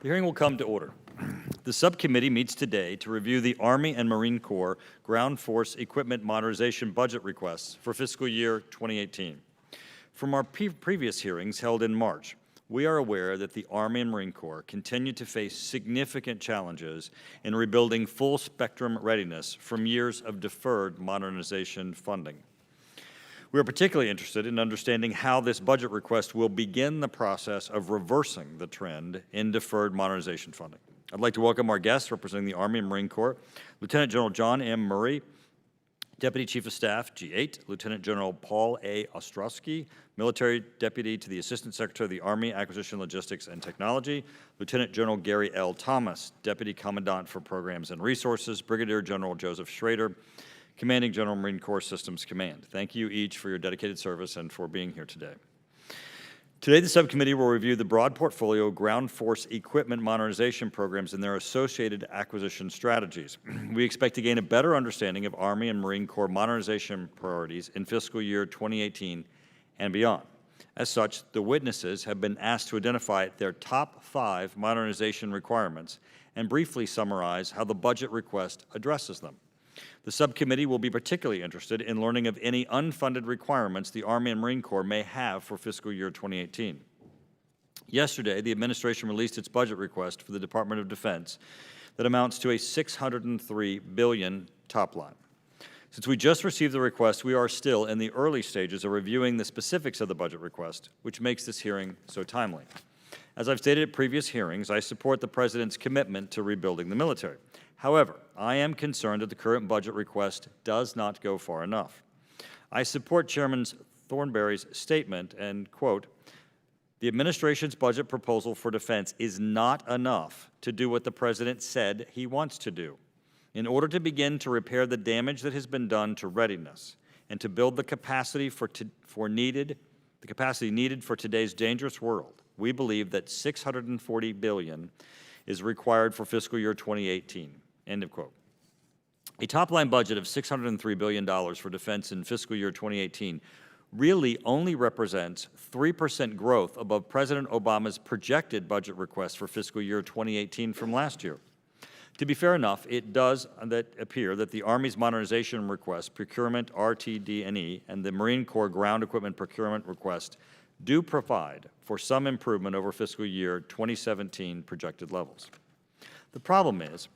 The hearing will come to order. The subcommittee meets today to review the Army and Marine Corps Ground Force Equipment Modernization budget requests for fiscal year 2018. From our previous hearings held in March, we are aware that the Army and Marine Corps continue to face significant challenges in rebuilding full spectrum readiness from years of deferred modernization funding. We are particularly interested in understanding how this budget request will begin the process of reversing the trend in deferred modernization funding. I'd like to welcome our guests representing the Army and Marine Corps, Lieutenant General John M. Murray, Deputy Chief of Staff, G8, Lieutenant General Paul A. Ostrowski, Military Deputy to the Assistant Secretary of the Army, Acquisition, Logistics, and Technology, Lieutenant General Gary L. Thomas, Deputy Commandant for Programs and Resources, Brigadier General Joseph Schrader, Commanding General Marine Corps Systems Command. Thank you each for your dedicated service and for being here today. Today, the subcommittee will review the broad portfolio of ground force equipment modernization programs and their associated acquisition strategies. We expect to gain a better understanding of Army and Marine Corps modernization priorities in fiscal year 2018 and beyond. As such, the witnesses have been asked to identify their top 5 modernization requirements and briefly summarize how the budget request addresses them. The subcommittee will be particularly interested in learning of any unfunded requirements the Army and Marine Corps may have for fiscal year 2018. Yesterday, the administration released its budget request for the Department of Defense that amounts to a $603 billion top line. Since we just received the request, we are still in the early stages of reviewing the specifics of the budget request, which makes this hearing so timely. As I've stated at previous hearings, I support the President's commitment to rebuilding the military. However, I am concerned that the current budget request does not go far enough. I support Chairman Thornberry's statement and, quote, "The administration's budget proposal for defense is not enough to do what the President said he wants to do. In order to begin to repair the damage that has been done to readiness and to build the capacity needed for today's dangerous world, we believe that $640 billion is required for fiscal year 2018. End of quote. A top-line budget of $603 billion for defense in fiscal year 2018 really only represents 3% growth above President Obama's projected budget request for fiscal year 2018 from last year. To be fair enough, it does appear that the Army's modernization request, procurement, RTD&E, and the Marine Corps ground equipment procurement request do provide for some improvement over fiscal year 2017 projected levels. The problem is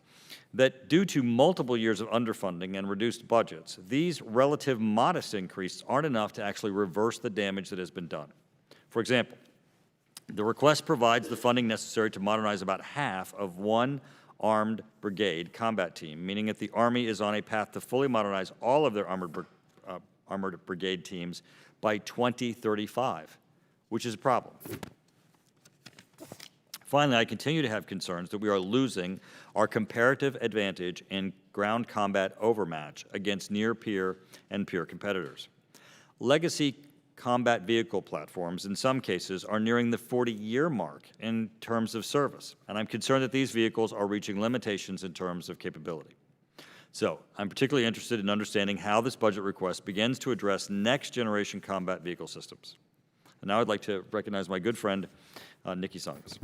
that due to multiple years of underfunding and reduced budgets, these relative modest increases aren't enough to actually reverse the damage that has been done. For example, the request provides the funding necessary to modernize about half of one armed brigade combat team, meaning that the Army is on a path to fully modernize all of their armored brigade teams by 2035, which is a problem. Finally, I continue to have concerns that we are losing our comparative advantage in ground combat overmatch against near-peer and peer competitors. Legacy combat vehicle platforms, in some cases, are nearing the 40-year mark in terms of service, and I'm concerned that these vehicles are reaching limitations in terms of capability. So, I'm particularly interested in understanding how this budget request begins to address next-generation combat vehicle systems. And now I'd like to recognize my good friend, Nikki Songas.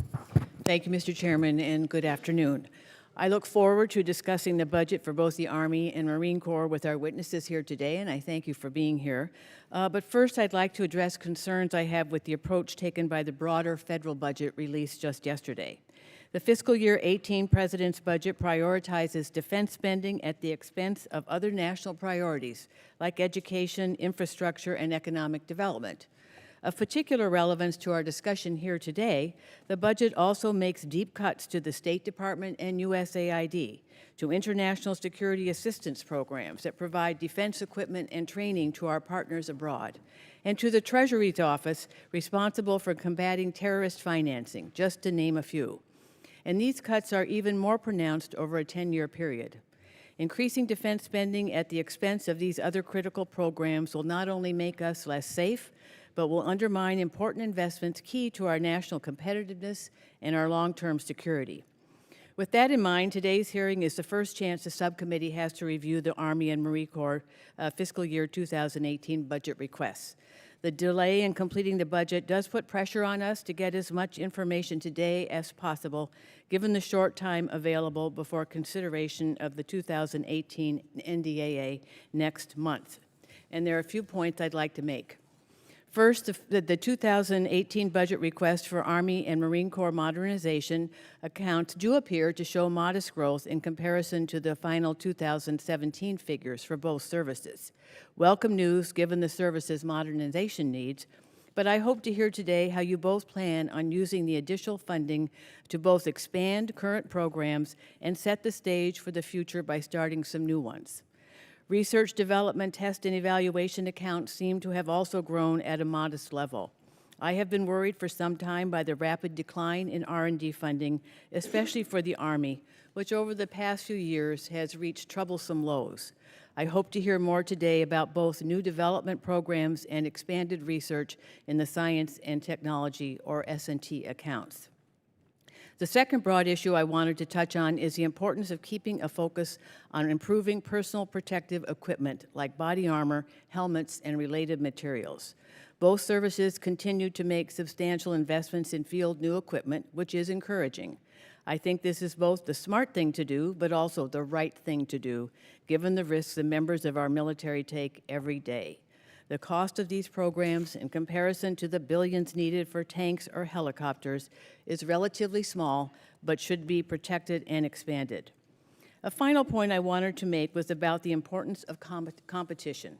Thank you, Mr. Chairman, and good afternoon. I look forward to discussing the budget for both the Army and Marine Corps with our witnesses here today, and I thank you for being here. But first, I'd like to address concerns I have with the approach taken by the broader federal budget released just yesterday. The fiscal year 18 President's budget prioritizes defense spending at the expense of other national priorities like education, infrastructure, and economic development. Of particular relevance to our discussion here today, the budget also makes deep cuts to the State Department and USAID, to international security assistance programs that provide defense equipment and training to our partners abroad, and to the Treasury's office responsible for combating terrorist financing, just to name a few. And these cuts are even more pronounced over a 10-year period. Increasing defense spending at the expense of these other critical programs will not only make us less safe, but will undermine important investments key to our national competitiveness and our long-term security. With that in mind, today's hearing is the first chance the subcommittee has to review the Army and Marine Corps fiscal year 2018 budget requests. The delay in completing the budget does put pressure on us to get as much information today as possible, given the short time available before consideration of the 2018 NDAA next month. And there are a few points I'd like to make. First, the 2018 budget request for Army and Marine Corps modernization accounts do appear to show modest growth in comparison to the final 2017 figures for both services. Welcome news given the service's modernization needs, but I hope to hear today how you both plan on using the additional funding to both expand current programs and set the stage for the future by starting some new ones. Research, development, test, and evaluation accounts seem to have also grown at a modest level. I have been worried for some time by the rapid decline in R&D funding, especially for the Army, which over the past few years has reached troublesome lows. I hope to hear more today about both new development programs and expanded research in the science and technology, or S&T, accounts. The second broad issue I wanted to touch on is the importance of keeping a focus on improving personal protective equipment like body armor, helmets, and related materials. Both services continue to make substantial investments in field new equipment, which is encouraging. I think this is both the smart thing to do, but also the right thing to do, given the risks the members of our military take every day. The cost of these programs, in comparison to the billions needed for tanks or helicopters, is relatively small, but should be protected and expanded. A final point I wanted to make was about the importance of competition.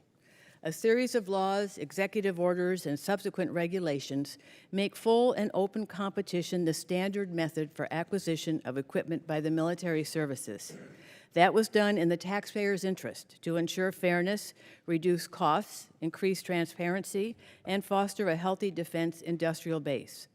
A series of laws, executive orders, and subsequent regulations make full and open competition the standard method for acquisition of equipment by the military services. That was done in the taxpayer's interest to ensure fairness, reduce costs, increase transparency, and foster a healthy defense industrial base.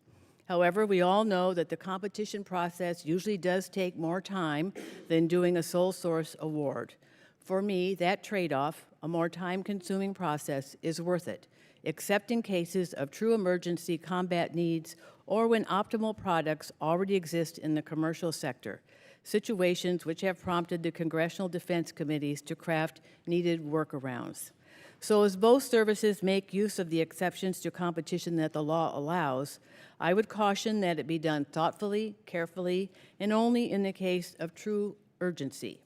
However, we all know that the competition process usually does take more time than doing a sole source award. For me, that trade-off, a more time-consuming process, is worth it, except in cases of true emergency combat needs or when optimal products already exist in the commercial sector, situations which have prompted the Congressional Defense Committees to craft needed workarounds. So as both services make use of the exceptions to competition that the law allows, I would caution that it be done thoughtfully, carefully, and only in the case of true urgency.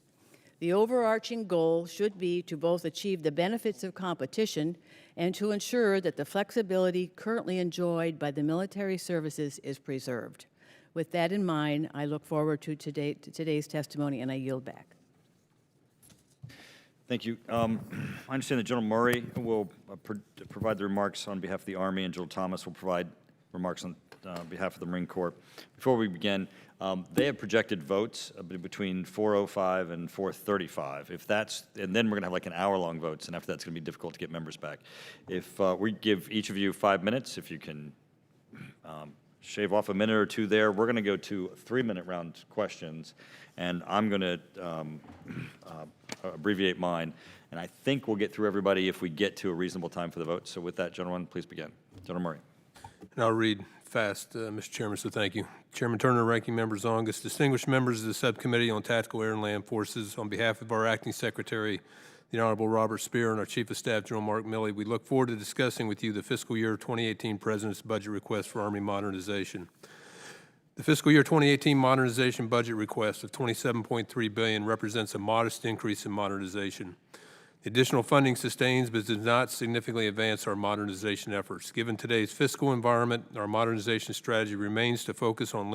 The overarching goal should be to both achieve the benefits of competition and to ensure that the flexibility currently enjoyed by the military services is preserved. With that in mind, I look forward to today's testimony, and I yield back. Thank you. I understand that General Murray will provide the remarks on behalf of the Army, and General Thomas will provide remarks on behalf of the Marine Corps. Before we begin, they have projected votes between 4:05 and 4:35. If that's, and then we're going to have like an hour-long votes, and after that's going to be difficult to get members back. If we give each of you 5 minutes, if you can shave off a minute or two there, we're going to go to 3-minute round questions, and I'm going to abbreviate mine, and I think we'll get through everybody if we get to a reasonable time for the vote. So with that, gentlemen, please begin. General Murray. And I'll read fast, Mr. Chairman, so thank you. Chairman Turner, Ranking Member Zongas, distinguished members of the Subcommittee on Tactical Air and Land Forces, on behalf of our Acting Secretary, the Honorable Robert Spear, and our Chief of Staff, General Mark Milley, we look forward to discussing with you the fiscal year 2018 President's budget request for Army modernization. The fiscal year 2018 modernization budget request of $27.3 billion represents a modest increase in modernization. The additional funding sustains but does not significantly advance our modernization efforts. Given today's fiscal environment, our modernization strategy remains to focus on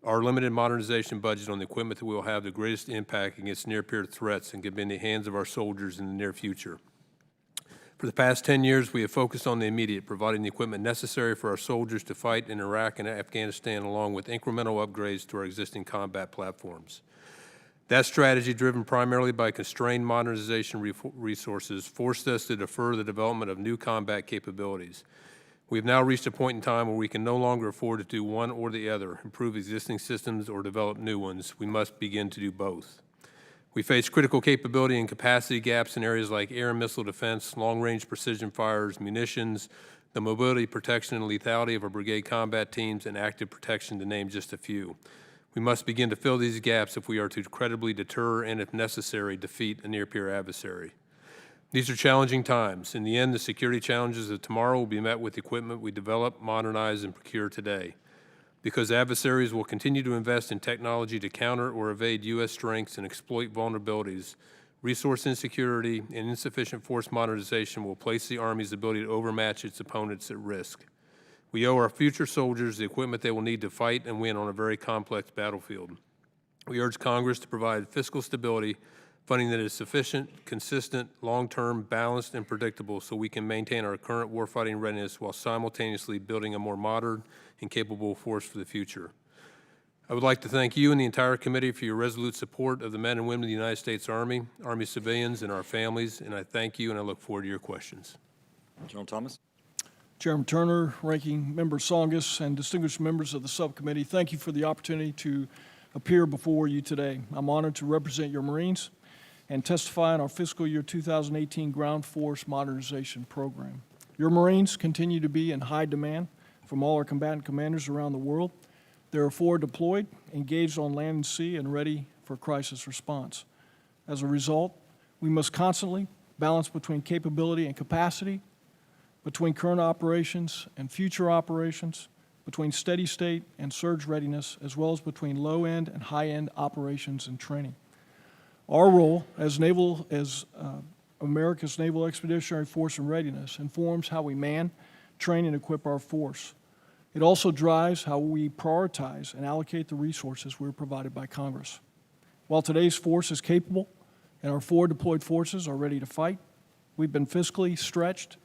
our limited modernization budget on the equipment that will have the greatest impact against near-peer threats and can be in the hands of our soldiers in the near future. For the past 10 years, we have focused on the immediate, providing the equipment necessary for our soldiers to fight in Iraq and Afghanistan, along with incremental upgrades to our existing combat platforms. That strategy, driven primarily by constrained modernization resources, forced us to defer the development of new combat capabilities. We have now reached a point in time where we can no longer afford to do one or the other, improve existing systems or develop new ones. We must begin to do both. We face critical capability and capacity gaps in areas like air and missile defense, long-range precision fires, munitions, the mobility, protection, and lethality of our brigade combat teams, and active protection, to name just a few. We must begin to fill these gaps if we are to credibly deter and, if necessary, defeat a near-peer adversary. These are challenging times. In the end, the security challenges of tomorrow will be met with equipment we develop, modernize, and procure today. Because adversaries will continue to invest in technology to counter or evade U.S. strengths and exploit vulnerabilities, resource insecurity and insufficient force modernization will place the Army's ability to overmatch its opponents at risk. We owe our future soldiers the equipment they will need to fight and win on a very complex battlefield. We urge Congress to provide fiscal stability, funding that is sufficient, consistent, long-term, balanced, and predictable so we can maintain our current warfighting readiness while simultaneously building a more modern and capable force for the future. I would like to thank you and the entire committee for your resolute support of the men and women of the United States Army, Army civilians, and our families, and I thank you and I look forward to your questions. General Thomas? Chairman Turner, Ranking Member Tsongas, and distinguished members of the subcommittee, thank you for the opportunity to appear before you today. I'm honored to represent your Marines and testify on our fiscal year 2018 Ground Force Modernization Program. Your Marines continue to be in high demand from all our combatant commanders around the world. There are 4 deployed, engaged on land and sea, and ready for crisis response. As a result, we must constantly balance between capability and capacity, between current operations and future operations, between steady state and surge readiness, as well as between low-end and high-end operations and training. Our role as America's Naval Expeditionary Force in readiness informs how we man, train, and equip our force. It also drives how we prioritize and allocate the resources we're provided by Congress. While today's force is capable and our 4 deployed forces are ready to fight, we've been fiscally stretched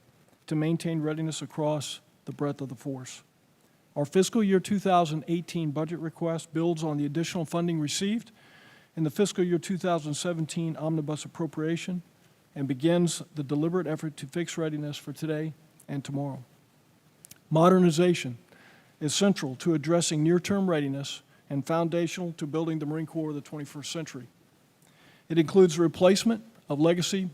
to maintain readiness across the breadth of the force. Our fiscal year 2018 budget request builds on the additional funding received in the fiscal year 2017 omnibus appropriation and begins the deliberate effort to fix readiness for today and tomorrow. Modernization is central to addressing near-term readiness and foundational to building the Marine Corps of the 21st century. It includes the replacement of legacy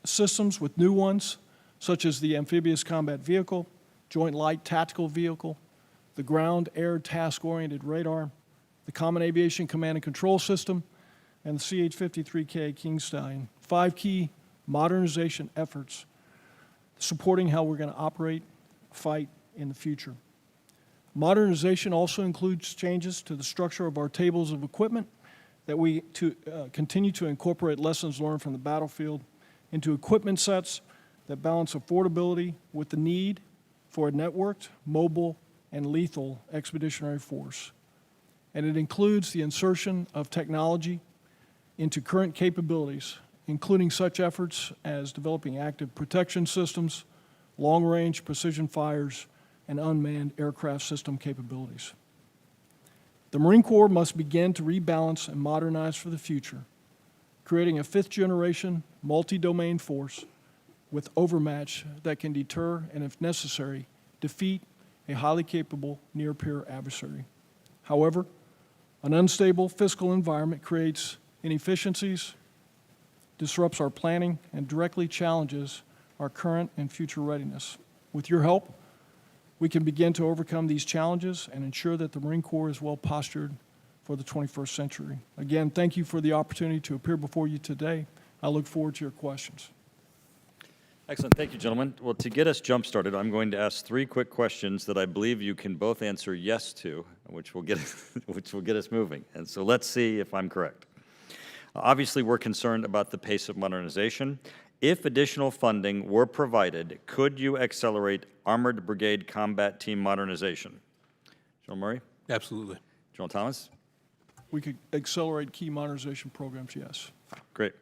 systems with new ones, such as the Amphibious Combat Vehicle, Joint Light Tactical Vehicle, the Ground-Air Task-Oriented Radar, the Common Aviation Command and Control System, and the CH-53K King Stallion. 5 key modernization efforts supporting how we're going to operate, fight in the future. Modernization also includes changes to the structure of our tables of equipment that we continue to incorporate lessons learned from the battlefield into equipment sets that balance affordability with the need for a networked, mobile, and lethal expeditionary force. And it includes the insertion of technology into current capabilities, including such efforts as developing active protection systems, long-range precision fires, and unmanned aircraft system capabilities. The Marine Corps must begin to rebalance and modernize for the future, creating a 5th-generation multi-domain force with overmatch that can deter and, if necessary, defeat a highly capable near-peer adversary. However, an unstable fiscal environment creates inefficiencies, disrupts our planning, and directly challenges our current and future readiness. With your help, we can begin to overcome these challenges and ensure that the Marine Corps is well postured for the 21st century. Again, thank you for the opportunity to appear before you today. I look forward to your questions. Excellent. Thank you, gentlemen. Well, to get us jump-started, I'm going to ask 3 quick questions that I believe you can both answer yes to, which will get us moving. And so let's see if I'm correct. Obviously, we're concerned about the pace of modernization. If additional funding were provided, could you accelerate Armored Brigade Combat Team modernization? General Murray? Absolutely. General Thomas? We could accelerate key modernization programs, yes. Great.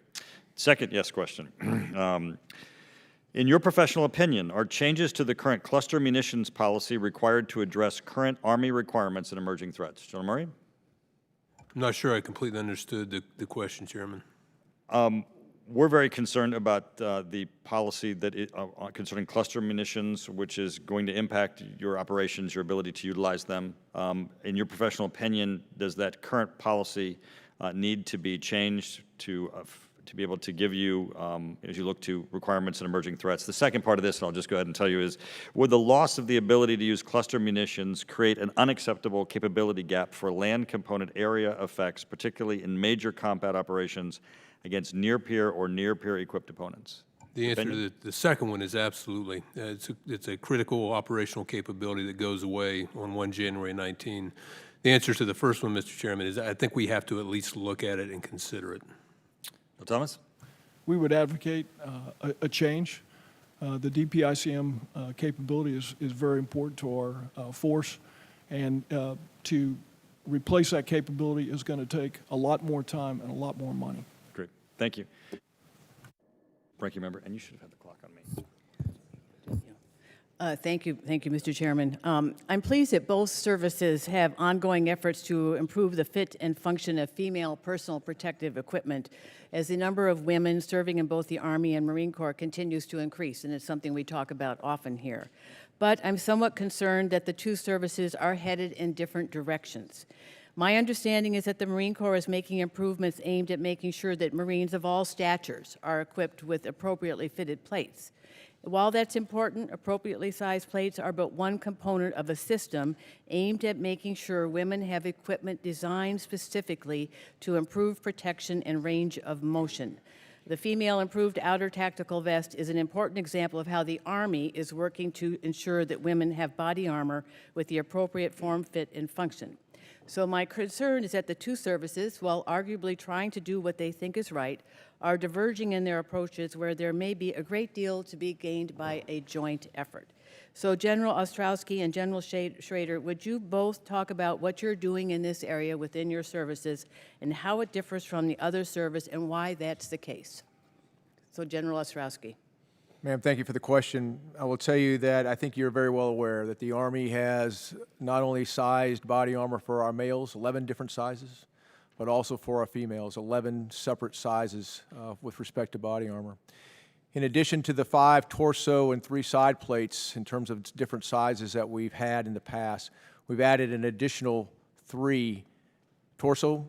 Second yes question. In your professional opinion, are changes to the current cluster munitions policy required to address current Army requirements and emerging threats? General Murray? I'm not sure I completely understood the question, Chairman. We're very concerned about the policy that concerning cluster munitions, which is going to impact your operations, your ability to utilize them. In your professional opinion, does that current policy need to be changed to be able to give you, as you look to requirements and emerging threats? The second part of this, and I'll just go ahead and tell you, is would the loss of the ability to use cluster munitions create an unacceptable capability gap for land component area effects, particularly in major combat operations against near-peer or near-peer equipped opponents? The answer Opinion? to the second one is absolutely. It's a critical operational capability that goes away on 1 January 19. The answer to the first one, Mr. Chairman, is I think we have to at least look at it and consider it. Bill Thomas? We would advocate a change. The DPICM capability is very important to our force, and to replace that capability is going to take a lot more time and a lot more money. Great. Thank you. Ranking Member, and you should have had the clock on me. Thank you, Mr. Chairman. I'm pleased that both services have ongoing efforts to improve the fit and function of female personal protective equipment as the number of women serving in both the Army and Marine Corps continues to increase, and it's something we talk about often here. But I'm somewhat concerned that the two services are headed in different directions. My understanding is that the Marine Corps is making improvements aimed at making sure that Marines of all statures are equipped with appropriately fitted plates. While that's important, appropriately sized plates are but one component of a system aimed at making sure women have equipment designed specifically to improve protection and range of motion. The female improved outer tactical vest is an important example of how the Army is working to ensure that women have body armor with the appropriate form, fit, and function. So my concern is that the two services, while arguably trying to do what they think is right, are diverging in their approaches where there may be a great deal to be gained by a joint effort. So General Ostrowski and General Schrader, would you both talk about what you're doing in this area within your services and how it differs from the other service and why that's the case? So General Ostrowski. Ma'am, thank you for the question. I will tell you that I think you're very well aware that the Army has not only sized body armor for our males, 11 different sizes, but also for our females, 11 separate sizes with respect to body armor. In addition to the 5 torso and 3 side plates in terms of different sizes that we've had in the past, we've added an additional 3 torso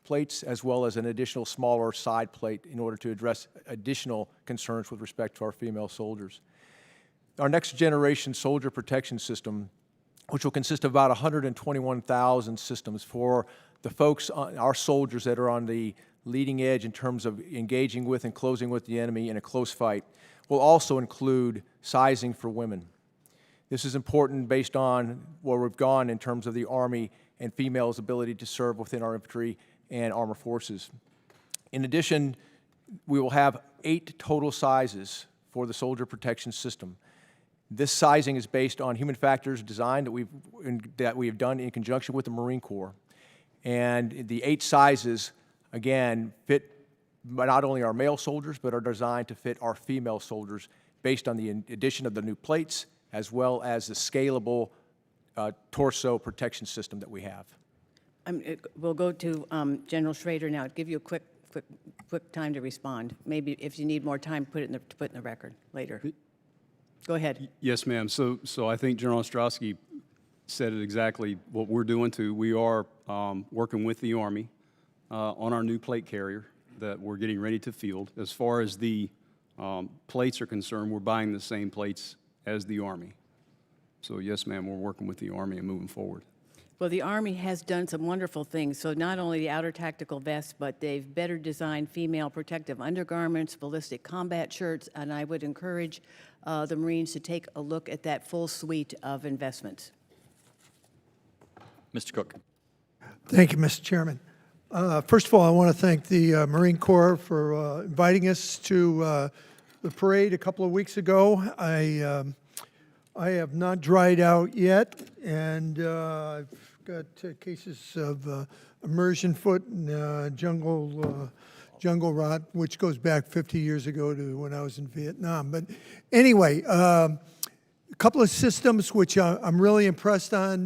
plates as well as an additional smaller side plate in order to address additional concerns with respect to our female soldiers. Our next generation soldier protection system, which will consist of about 121,000 systems for the folks, our soldiers that are on the leading edge in terms of engaging with and closing with the enemy in a close fight, will also include sizing for women. This is important based on where we've gone in terms of the Army and females' ability to serve within our infantry and armor forces. In addition, we will have 8 total sizes for the soldier protection system. This sizing is based on human factors design that we have done in conjunction with the Marine Corps. And the 8 sizes, again, fit not only our male soldiers, but are designed to fit our female soldiers based on the addition of the new plates, as well as the scalable torso protection system that we have. We'll go to General Schrader now. I'll give you a quick time to respond. Maybe if you need more time, put it in the record later. Go ahead. Yes, ma'am. So I think General Ostrowski said it exactly what we're doing too. We are working with the Army on our new plate carrier that we're getting ready to field. As far as the plates are concerned, we're buying the same plates as the Army. So yes, ma'am, we're working with the Army and moving forward. Well, the Army has done some wonderful things. So not only the outer tactical vests, but they've better designed female protective undergarments, ballistic combat shirts, and I would encourage the Marines to take a look at that full suite of investments. Mr. Cook. Thank you, Mr. Chairman. First of all, I want to thank the Marine Corps for inviting us to the parade a couple of weeks ago. I have not dried out yet, and I've got cases of immersion foot and jungle rot, which goes back 50 years ago to when I was in Vietnam. But anyway, a couple of systems which I'm really impressed on.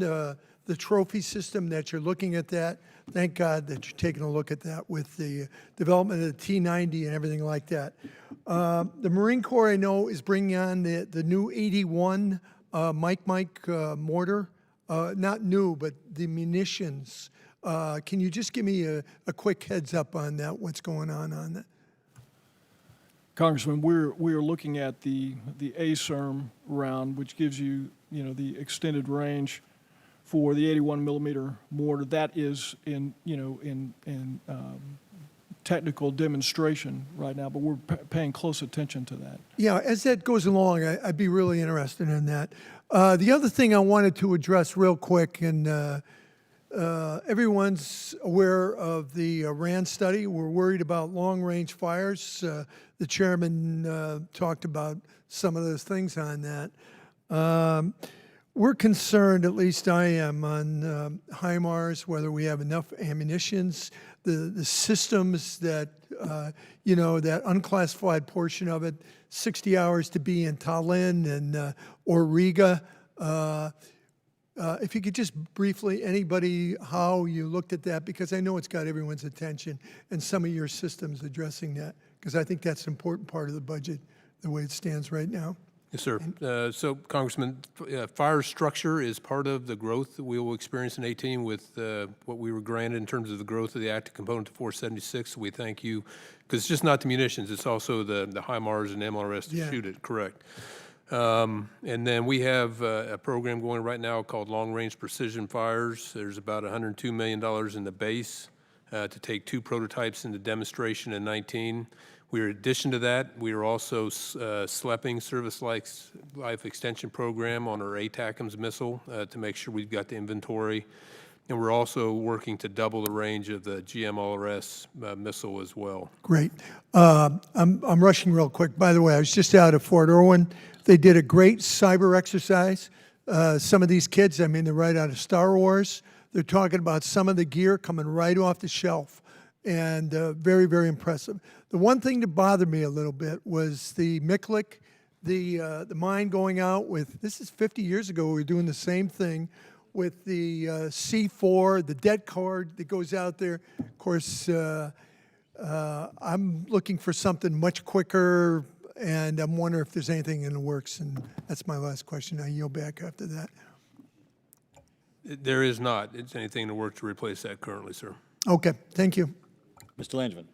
The trophy system that you're looking at that. Thank God that you're taking a look at that with the development of the T-90 and everything like that. The Marine Corps, I know, is bringing on the new 81 Mike mortar. Not new, but the munitions. Can you just give me a quick heads up on that, what's going on that? Congressman, we're looking at the ASERM round, which gives you, the extended range for the 81 millimeter mortar. That is in technical demonstration right now, but we're paying close attention to that. Yeah, as that goes along, I'd be really interested in that. The other thing I wanted to address real quick, and everyone's aware of the RAND study. We're worried about long-range fires. The chairman talked about some of those things on that. We're concerned, at least I am, on HIMARS, whether we have enough ammunitions, the systems that, that unclassified portion of it, 60 hours to be in Tallinn and or Riga. If you could just briefly, anybody, how you looked at that, because I know it's got everyone's attention, and some of your systems addressing that, because I think that's an important part of the budget, the way it stands right now. Yes, sir. So, Congressman, fire structure is part of the growth that we will experience in 18 with what we were granted in terms of the growth of the active component to 476. We thank you, because it's just not the munitions, it's also the HIMARS and MLRS to shoot it, correct. And then we have a program going right now called Long Range Precision Fires. There's about $102 million in the base to take 2 prototypes into demonstration in 19. In addition to that, we are also SLEPing, Service Life Extension Program, on our ATACMS missile to make sure we've got the inventory. And we're also working to double the range of the GMLRS missile as well. Great. I'm rushing real quick. By the way, I was just out of Fort Irwin. They did a great cyber exercise. Some of these kids, I mean, they're right out of Star Wars. They're talking about some of the gear coming right off the shelf, and very, very impressive. The one thing that bothered me a little bit was the Miklik, the mine going out with, this is 50 years ago, we were doing the same thing with the C4, the dead card that goes out there. Of course, I'm looking for something much quicker, and I'm wondering if there's anything in the works, and that's my last question. I yield back after that. There is not. It's anything in the works to replace that currently, sir. Okay, thank you. Mr. Langevin.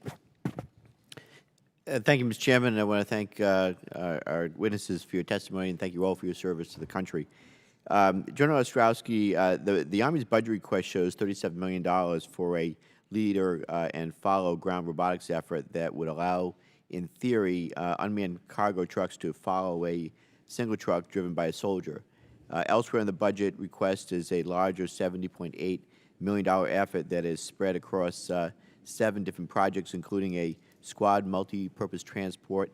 Thank you, Mr. Chairman. I want to thank our witnesses for your testimony, and thank you all for your service to the country. General Ostrowski, the Army's budget request shows $37 million for a leader and follow ground robotics effort that would allow, in theory, unmanned cargo trucks to follow a single truck driven by a soldier. Elsewhere in the budget request is a larger $70.8 million effort that is spread across 7 different projects, including a squad multi-purpose transport,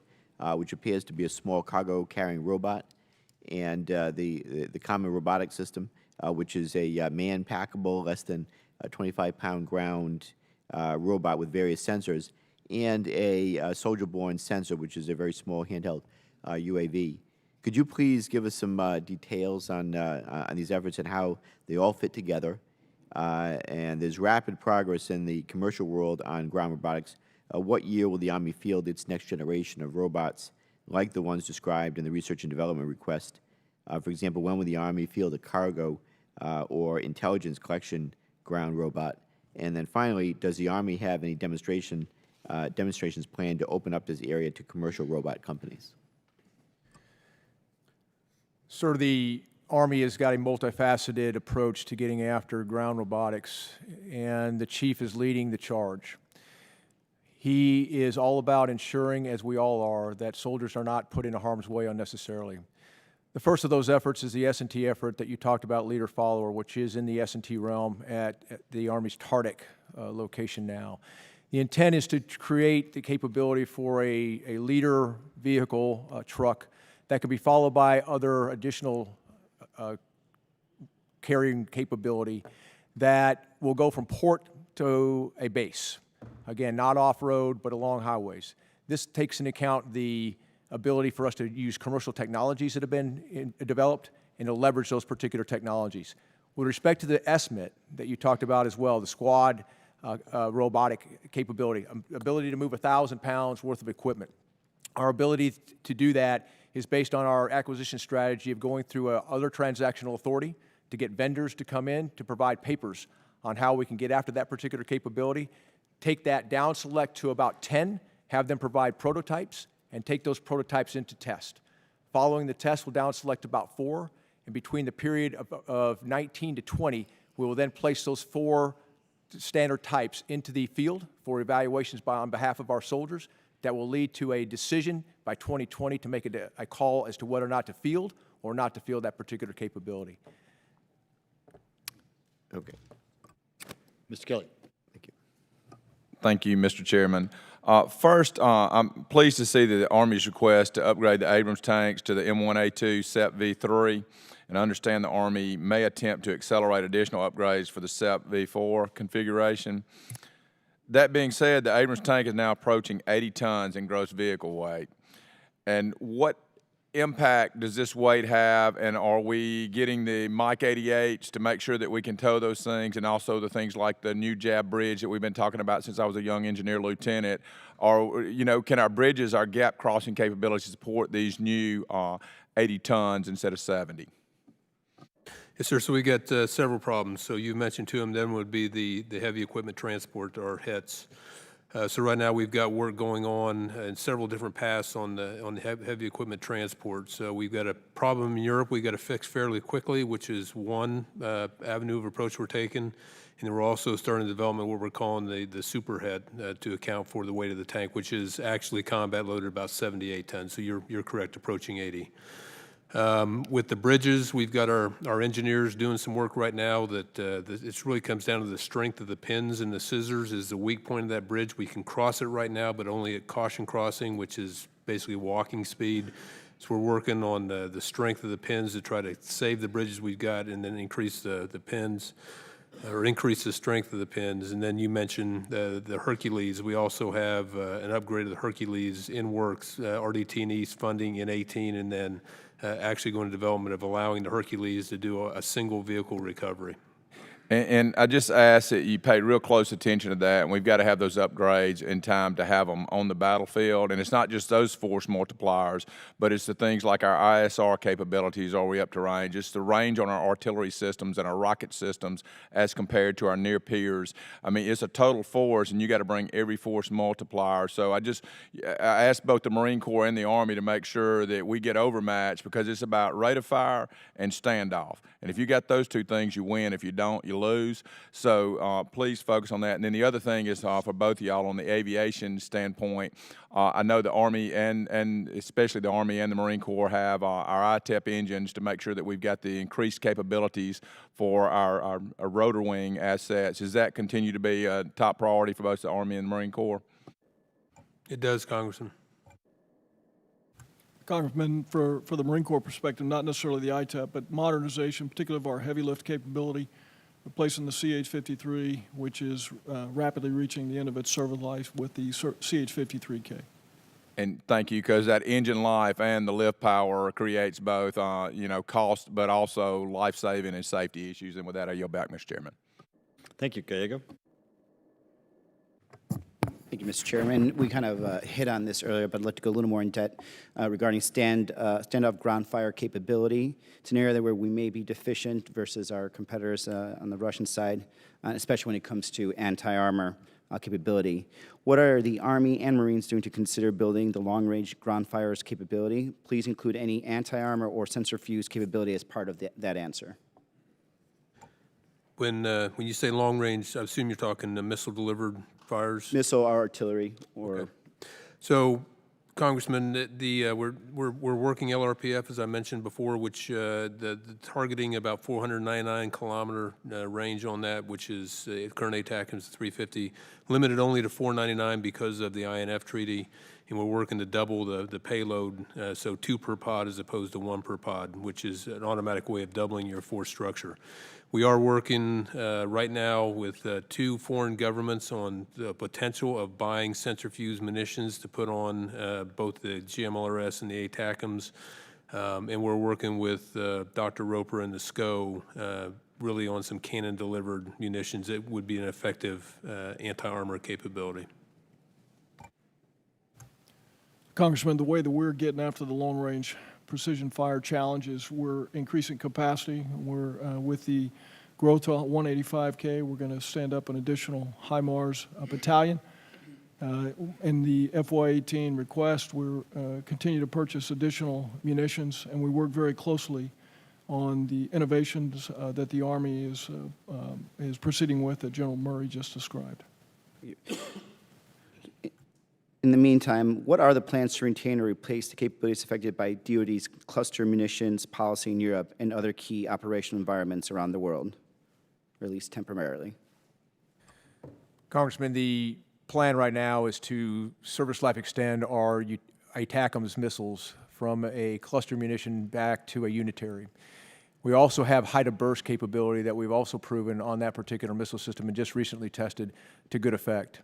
which appears to be a small cargo-carrying robot, and the common robotic system, which is a man-packable, less than 25-pound ground robot with various sensors, and a soldier-borne sensor, which is a very small handheld UAV. Could you please give us some details on these efforts and how they all fit together? And there's rapid progress in the commercial world on ground robotics. What year will the Army field its next generation of robots like the ones described in the research and development request? For example, when will the Army field a cargo or intelligence collection ground robot? And then finally, does the Army have any demonstrations planned to open up this area to commercial robot companies? Sir, the Army has got a multifaceted approach to getting after ground robotics, and the Chief is leading the charge. He is all about ensuring, as we all are, that soldiers are not put into harm's way unnecessarily. The first of those efforts is the S&T effort that you talked about, leader-follower, which is in the S&T realm at the Army's Tartic location now. The intent is to create the capability for a leader vehicle, truck, that could be followed by other additional carrying capability that will go from port to a base. Again, not off-road, but along highways. This takes into account the ability for us to use commercial technologies that have been developed and to leverage those particular technologies. With respect to the SMIT that you talked about as well, the squad robotic capability, ability to move 1,000 pounds worth of equipment. Our ability to do that is based on our acquisition strategy of going through other transactional authority to get vendors to come in to provide papers on how we can get after that particular capability, take that down select to about 10, have them provide prototypes, and take those prototypes into test. Following the test, we'll down select about 4, and between the period of 19 to 20, we will then place those 4 standard types into the field for evaluations on behalf of our soldiers that will lead to a decision by 2020 to make a call as to whether or not to field or not to field that particular capability. Okay. Mr. Kelly. Thank you. Thank you, Mr. Chairman. First, I'm pleased to see that the Army's request to upgrade the Abrams tanks to the M1A2 SEP V3, and I understand the Army may attempt to accelerate additional upgrades for the SEP V4 configuration. That being said, the Abrams tank is now approaching 80 tons in gross vehicle weight. And what impact does this weight have, and are we getting the Mike 88s to make sure that we can tow those things, and also the things like the new Jab Bridge that we've been talking about since I was a young engineer lieutenant? Or, you know, can our bridges, our gap crossing capabilities support these new 80 tons instead of 70? Yes, sir. So we got several problems. So you mentioned two of them. Then would be the heavy equipment transport, or HETs. So right now we've got work going on in several different paths on the heavy equipment transport. So we've got a problem in Europe we got to fix fairly quickly, which is one avenue of approach we're taking. And we're also starting the development of what we're calling the super head to account for the weight of the tank, which is actually combat loaded about 78 tons. So you're correct, approaching 80. With the bridges, we've got our engineers doing some work right now that it really comes down to the strength of the pins and the scissors is the weak point of that bridge. We can cross it right now, but only at caution crossing, which is basically walking speed. So we're working on the strength of the pins to try to save the bridges we've got and then increase the pins, or increase the strength of the pins. And then you mentioned the Hercules. We also have an upgrade of the Hercules in works, RDT and East funding in 18, and then actually going to development of allowing the Hercules to do a single vehicle recovery. And I just ask that you pay real close attention to that, and we've got to have those upgrades in time to have them on the battlefield. And it's not just those force multipliers, but it's the things like our ISR capabilities, are we up to range? It's the range on our artillery systems and our rocket systems as compared to our near peers. I mean, it's a total force, and you got to bring every force multiplier. So I ask both the Marine Corps and the Army to make sure that we get overmatched, because it's about rate of fire and standoff. And if you got those two things, you win. If you don't, you lose. So please focus on that. And then the other thing is for both of y'all on the aviation standpoint, I know the Army and especially the Army and the Marine Corps have our ITEP engines to make sure that we've got the increased capabilities for our rotor wing assets. Does that continue to be a top priority for both the Army and the Marine Corps? It does, Congressman. Congressman, for the Marine Corps perspective, not necessarily the ITEP, but modernization, particularly of our heavy lift capability, replacing the CH-53, which is rapidly reaching the end of its service life, with the CH-53K. And thank you, because that engine life and the lift power creates both, cost, but also life-saving and safety issues. And with that, I yield back, Mr. Chairman. Thank you, Gallego. Thank you, Mr. Chairman. We kind of hit on this earlier, but I'd like to go a little more in depth regarding standoff ground fire capability. It's an area where we may be deficient versus our competitors on the Russian side, especially when it comes to anti-armor capability. What are the Army and Marines doing to consider building the long-range ground fires capability? Please include any anti-armor or sensor fuse capability as part of that answer. When you say long range, I assume you're talking the missile delivered fires? Missile or artillery, or Okay. So, Congressman, we're working LRPF, as I mentioned before, which the targeting about 499 kilometer range on that, which is current ATACMS is 350, limited only to 499 because of the INF treaty, and we're working to double the payload, so 2 per pod as opposed to 1 per pod, which is an automatic way of doubling your force structure. We are working right now with 2 foreign governments on the potential of buying centrifuge munitions to put on both the GMLRS and the ATACMS, and we're working with Dr. Roper and the SCO really on some cannon-delivered munitions that would be an effective anti-armor capability. Congressman, the way that we're getting after the long-range precision fire challenge is we're increasing capacity. We're with the growth to 185K, we're going to stand up an additional HIMARS battalion. In the FY18 request, we're continue to purchase additional munitions, and we work very closely on the innovations that the Army is proceeding with that General Murray just described. In the meantime, what are the plans to retain or replace the capabilities affected by DoD's cluster munitions policy in Europe and other key operational environments around the world, or at least temporarily? Congressman, the plan right now is to service life extend our ATACMS missiles from a cluster munition back to a unitary. We also have height of burst capability that we've also proven on that particular missile system and just recently tested to good effect.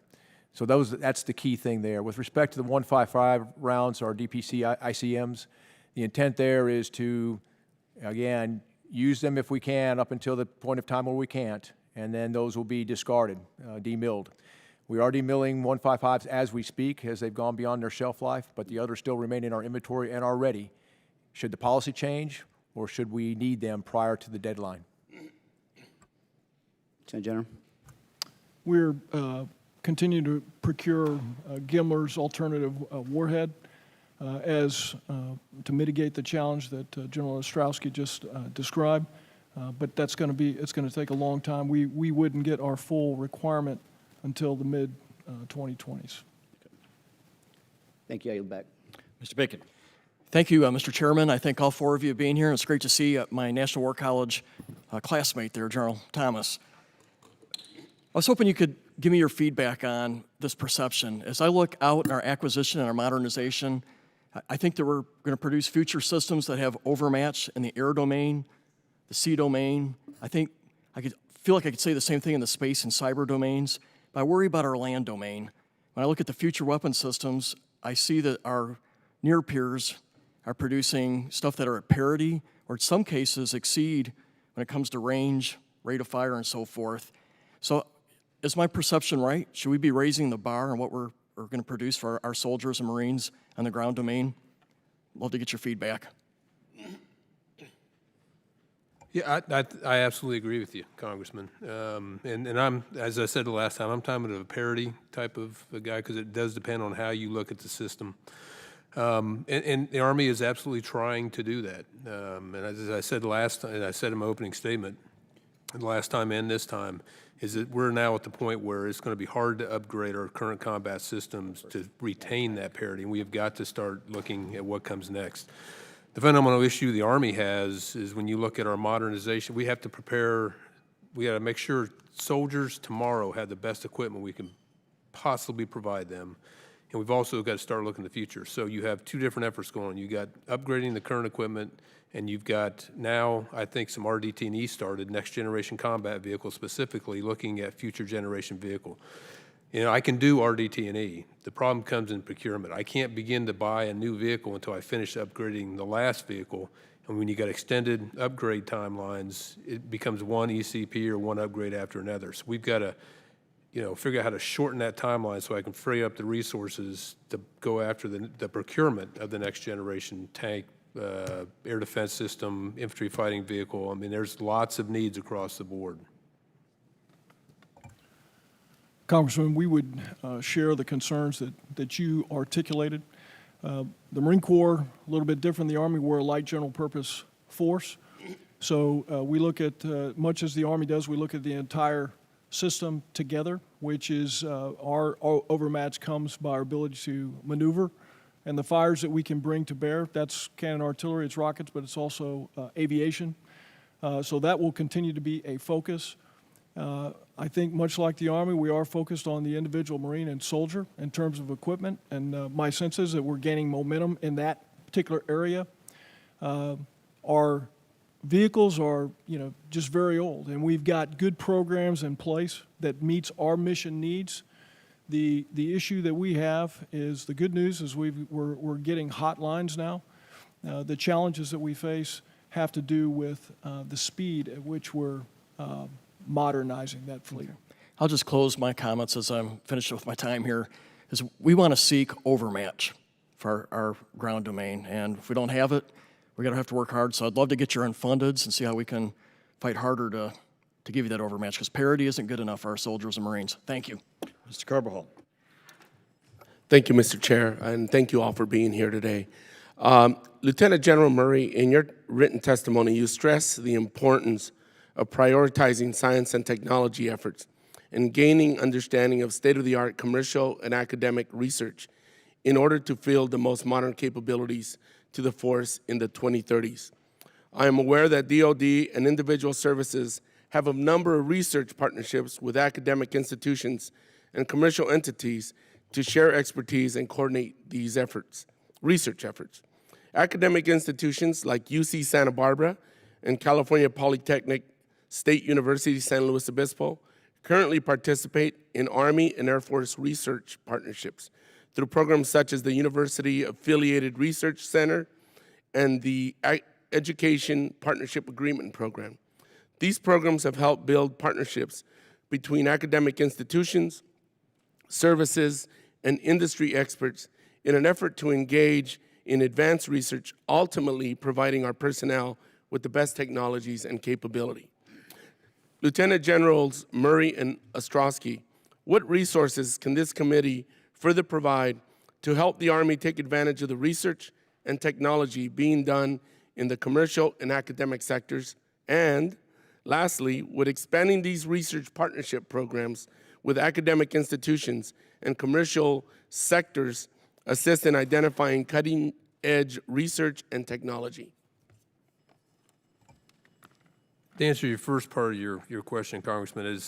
So that's the key thing there. With respect to the 155 rounds, our DPC ICMs, the intent there is to, again, use them if we can up until the point of time where we can't, and then those will be discarded, demilled. We are demilling 155s as we speak, as they've gone beyond their shelf life, but the others still remain in our inventory and are ready. Should the policy change, or should we need them prior to the deadline? Lieutenant General. We're continuing to procure Gimler's alternative warhead to mitigate the challenge that General Ostrowski just described. But it's going to take a long time. We wouldn't get our full requirement until the mid-2020s. Thank you. I yield back. Mr. Bacon. Thank you, Mr. Chairman. I thank all four of you being here. It's great to see my National War College classmate there, General Thomas. I was hoping you could give me your feedback on this perception. As I look out in our acquisition and our modernization, I think that we're going to produce future systems that have overmatch in the air domain, the sea domain. I think feel like I could say the same thing in the space and cyber domains, but I worry about our land domain. When I look at the future weapon systems, I see that our near peers are producing stuff that are at parity or in some cases exceed when it comes to range, rate of fire, and so forth. So is my perception right? Should we be raising the bar on what we're going to produce for our soldiers and Marines on the ground domain? Love to get your feedback. Yeah, I absolutely agree with you, Congressman. And I'm, as I said the last time, I'm talking about a parity type of a guy because it does depend on how you look at the system. And the Army is absolutely trying to do that. And as I said last time, and I said in my opening statement, the last time and this time, is that we're now at the point where it's going to be hard to upgrade our current combat systems to retain that parity. And we have got to start looking at what comes next. The fundamental issue the Army has is when you look at our modernization, we have to prepare, we got to make sure soldiers tomorrow have the best equipment we can possibly provide them. And we've also got to start looking at the future. So you have two different efforts going on. You got upgrading the current equipment, and you've got now, I think, some RDT&E started, next generation combat vehicles specifically, looking at future generation vehicle. You know, I can do RDT&E. The problem comes in procurement. I can't begin to buy a new vehicle until I finish upgrading the last vehicle. And when you got extended upgrade timelines, it becomes one ECP or one upgrade after another. So we've got to, you know, figure out how to shorten that timeline so I can free up the resources to go after the procurement of the next generation tank, air defense system, infantry fighting vehicle. I mean, there's lots of needs across the board. Congressman, we would share the concerns that you articulated. The Marine Corps, a little bit different than the Army, we're a light general purpose force. So we look at, much as the Army does, we look at the entire system together, which is our overmatch comes by our ability to maneuver and the fires that we can bring to bear. That's cannon artillery, it's rockets, but it's also aviation. So that will continue to be a focus. I think much like the Army, we are focused on the individual Marine and soldier in terms of equipment, and my sense is that we're gaining momentum in that particular area. Our vehicles are, just very old, and we've got good programs in place that meets our mission needs. The issue that we have is, the good news is we're getting hotlines now. The challenges that we face have to do with the speed at which we're modernizing that fleet. I'll just close my comments as I'm finished with my time here, is we want to seek overmatch for our ground domain, and if we don't have it, we're going to have to work hard. So I'd love to get your unfundeds and see how we can fight harder to give you that overmatch, because parity isn't good enough for our soldiers and Marines. Thank you. Mr. Carbajal. Thank you, Mr. Chair, and thank you all for being here today. Lieutenant General Murray, in your written testimony, you stress the importance of prioritizing science and technology efforts and gaining understanding of state-of-the-art commercial and academic research in order to field the most modern capabilities to the force in the 2030s. I am aware that DoD and individual services have a number of research partnerships with academic institutions and commercial entities to share expertise and coordinate these efforts, research efforts. Academic institutions like UC Santa Barbara and California Polytechnic State University San Luis Obispo currently participate in Army and Air Force research partnerships through programs such as the University Affiliated Research Center and the Education Partnership Agreement Program. These programs have helped build partnerships between academic institutions, services, and industry experts in an effort to engage in advanced research, ultimately providing our personnel with the best technologies and capability. Lieutenant Generals Murray and Ostrowski, what resources can this committee further provide to help the Army take advantage of the research and technology being done in the commercial and academic sectors? And lastly, would expanding these research partnership programs with academic institutions and commercial sectors assist in identifying cutting-edge research and technology? To answer your first part of your question, Congressman,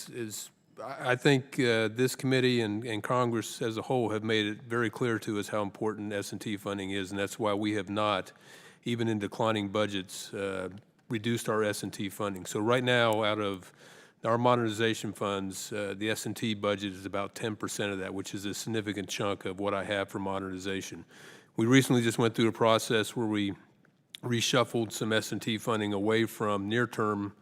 I think this committee and Congress as a whole have made it very clear to us how important S&T funding is, and that's why we have not, even in declining budgets, reduced our S&T funding. So right now, out of our modernization funds, the S&T budget is about 10% of that, which is a significant chunk of what I have for modernization. We recently just went through a process where we reshuffled some S&T funding away from near-term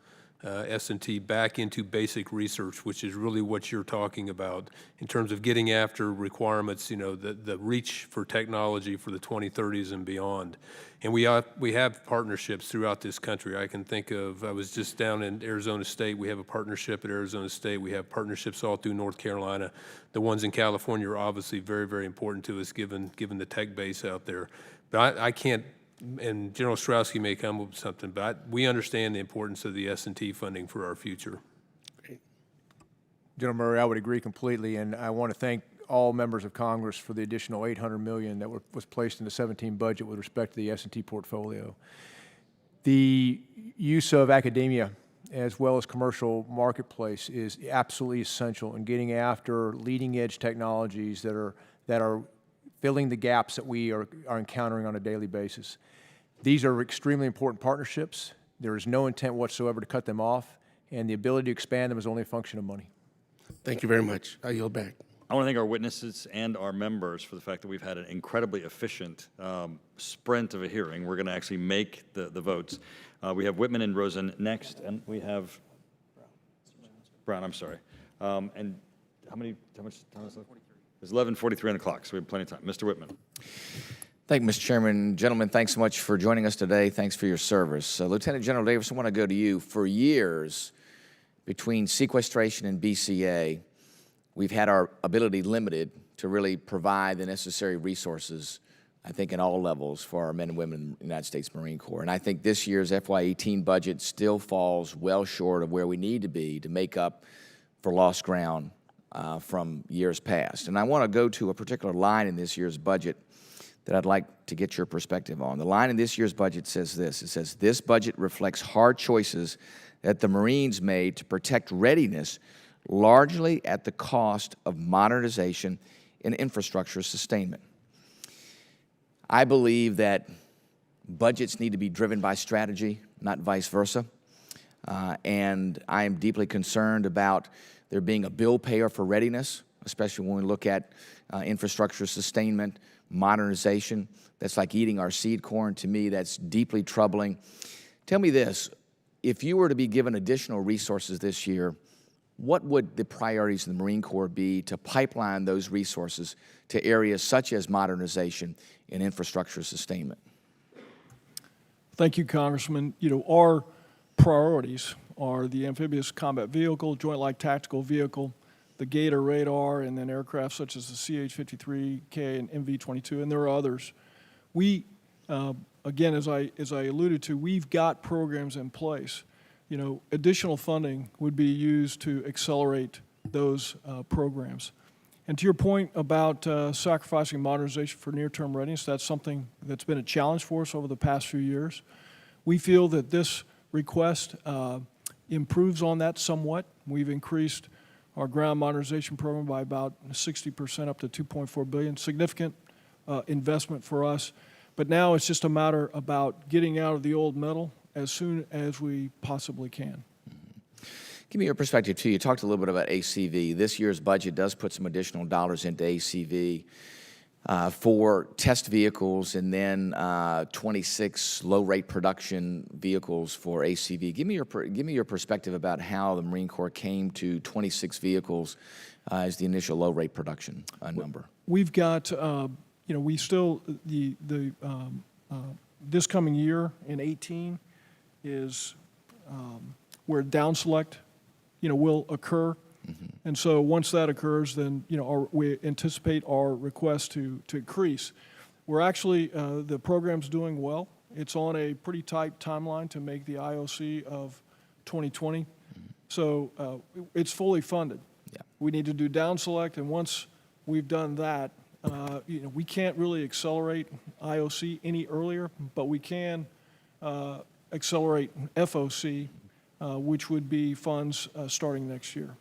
S&T back into basic research, which is really what you're talking about in terms of getting after requirements, you know, the reach for technology for the 2030s and beyond. And we have partnerships throughout this country. I can think of, I was just down in Arizona State. We have a partnership at Arizona State. We have partnerships all through North Carolina. The ones in California are obviously very, very important to us given the tech base out there. But I can't, and General Ostrowski may come up with something, but we understand the importance of the S&T funding for our future. General Murray, I would agree completely, and I want to thank all members of Congress for the additional $800 million that was placed in the 17 budget with respect to the S&T portfolio. The use of academia as well as commercial marketplace is absolutely essential in getting after leading edge technologies that are filling the gaps that we are encountering on a daily basis. These are extremely important partnerships. There is no intent whatsoever to cut them off, and the ability to expand them is only a function of money. Thank you very much. I yield back. I want to thank our witnesses and our members for the fact that we've had an incredibly efficient sprint of a hearing. We're going to actually make the votes. We have Whitman and Rosen next, and we have Brown, I'm sorry. And how much time is left? It's 11:43 on the clock, so we have plenty of time. Mr. Whitman. Thank you, Mr. Chairman. Gentlemen, thanks so much for joining us today. Thanks for your service. Lieutenant General Davis, I want to go to you. For years, between sequestration and BCA, we've had our ability limited to really provide the necessary resources, I think, in all levels for our men and women in the United States Marine Corps. And I think this year's FY18 budget still falls well short of where we need to be to make up for lost ground from years past. And I want to go to a particular line in this year's budget that I'd like to get your perspective on. The line in this year's budget says this. It says, "This budget reflects hard choices that the Marines made to protect readiness, largely at the cost of modernization and infrastructure sustainment." I believe that budgets need to be driven by strategy, not vice versa. And I am deeply concerned about there being a bill payer for readiness, especially when we look at infrastructure sustainment, modernization. That's like eating our seed corn. To me, that's deeply troubling. Tell me this, if you were to be given additional resources this year, what would the priorities of the Marine Corps be to pipeline those resources to areas such as modernization and infrastructure sustainment? Thank you, Congressman. You know, our priorities are the amphibious combat vehicle, joint light tactical vehicle, the Gator radar, and then aircraft such as the CH-53K and MV-22, and there are others. We Again, as I alluded to, we've got programs in place. You know, additional funding would be used to accelerate those programs. And to your point about sacrificing modernization for near-term readiness, that's something that's been a challenge for us over the past few years. We feel that this request improves on that somewhat. We've increased our ground modernization program by about 60% up to $2.4 billion, significant investment for us. But now it's just a matter about getting out of the old metal as soon as we possibly can. Give me your perspective, too. You talked a little bit about ACV. This year's budget does put some additional dollars into ACV for test vehicles and then 26 low-rate production vehicles for ACV. Give me your perspective about how the Marine Corps came to 26 vehicles as the initial low-rate production number. We've got, we still, this coming year in 18 is where down select, will occur. Mm-hmm. And so once that occurs, then, we anticipate our request to increase. We're actually, the program's doing well. It's on a pretty tight timeline to make the IOC of 2020. Mm-hmm. So it's fully funded. Yeah. We need to do down select, and once we've done that, we can't really accelerate IOC any earlier, but we can accelerate FOC, which would be funds starting next year.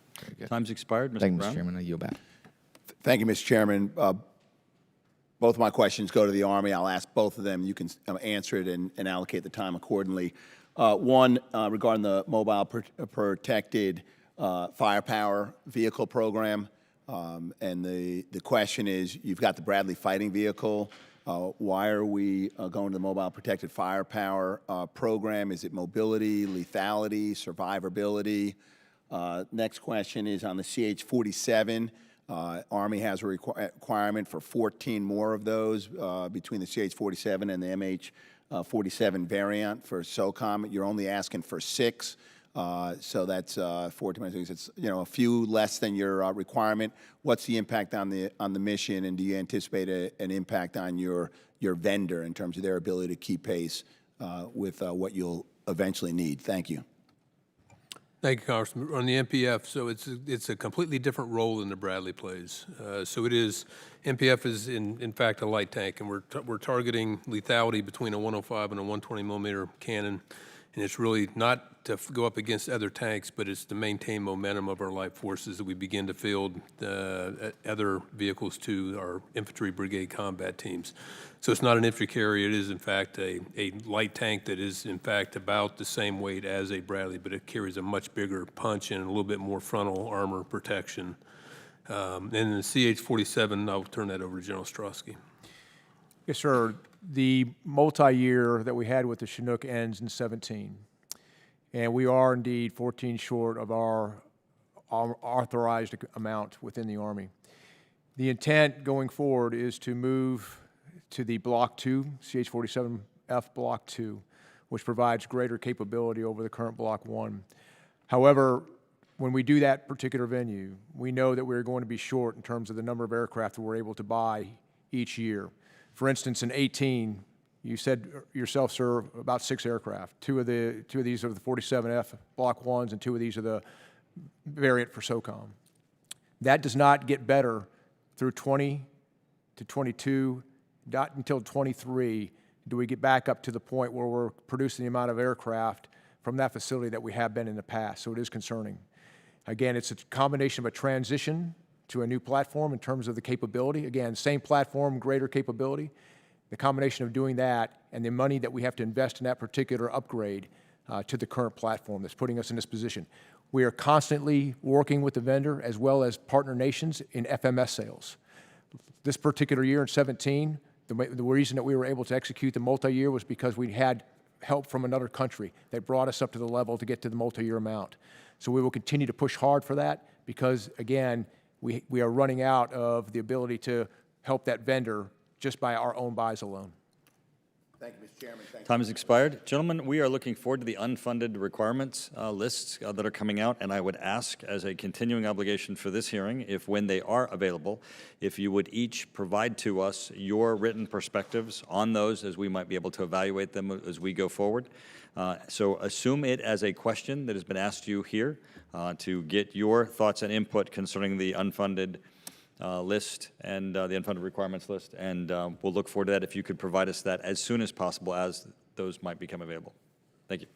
Time's expired, Mr. Thank you, Brown. Mr. Chairman. I yield back. Thank you, Mr. Chairman. Both of my questions go to the Army. I'll ask both of them. You can answer it and allocate the time accordingly. One, regarding the mobile protected firepower vehicle program. And the question is, you've got the Bradley fighting vehicle. Why are we going to the mobile protected firepower program? Is it mobility, lethality, survivability? Next question is on the CH-47. Army has a requirement for 14 more of those between the CH-47 and the MH-47 variant for SOCOM. You're only asking for 6. So that's 14. It's a few less than your requirement. What's the impact on the mission, and do you anticipate an impact on your vendor in terms of their ability to keep pace with what you'll eventually need? Thank you. Thank you, Congressman. On the MPF, so it's a completely different role than the Bradley plays. So it is, MPF is in fact a light tank, and we're targeting lethality between a 105 and a 120 millimeter cannon. And it's really not to go up against other tanks, but it's to maintain momentum of our light forces that we begin to field other vehicles to our infantry brigade combat teams. So it's not an infantry carrier. It is, in fact, a light tank that is, in fact, about the same weight as a Bradley, but it carries a much bigger punch and a little bit more frontal armor protection. And then the CH-47, I'll turn that over to General Ostrowski. Yes, sir. The multi-year that we had with the Chinook ends in 17, and we are indeed 14 short of our authorized amount within the Army. The intent going forward is to move to the Block 2, CH-47F Block 2, which provides greater capability over the current Block 1. However, when we do that particular venue, we know that we're going to be short in terms of the number of aircraft that we're able to buy each year. For instance, in 18, you said yourself, sir, about 6 aircraft. Two of these are the 47F Block 1s, and 2 of these are the variant for SOCOM. That does not get better through 20 to 22, not until 23 do we get back up to the point where we're producing the amount of aircraft from that facility that we have been in the past, so it is concerning. Again, it's a combination of a transition to a new platform in terms of the capability. Again, same platform, greater capability. The combination of doing that and the money that we have to invest in that particular upgrade to the current platform that's putting us in this position. We are constantly working with the vendor as well as partner nations in FMS sales. This particular year in 17, the reason that we were able to execute the multi-year was because we had help from another country that brought us up to the level to get to the multi-year amount. So we will continue to push hard for that because, again, we are running out of the ability to help that vendor just by our own buys alone. Thank you, Mr. Chairman. Thank Time has expired. Gentlemen, we are looking forward to the unfunded requirements lists that are coming out, and I would ask, as a continuing obligation for this hearing, if when they are available, if you would each provide to us your written perspectives on those, as we might be able to evaluate them as we go forward. So assume it as a question that has been asked you here to get your thoughts and input concerning the unfunded list and the unfunded requirements list, and we'll look forward to that if you could provide us that as soon as possible as those might become available. Thank you.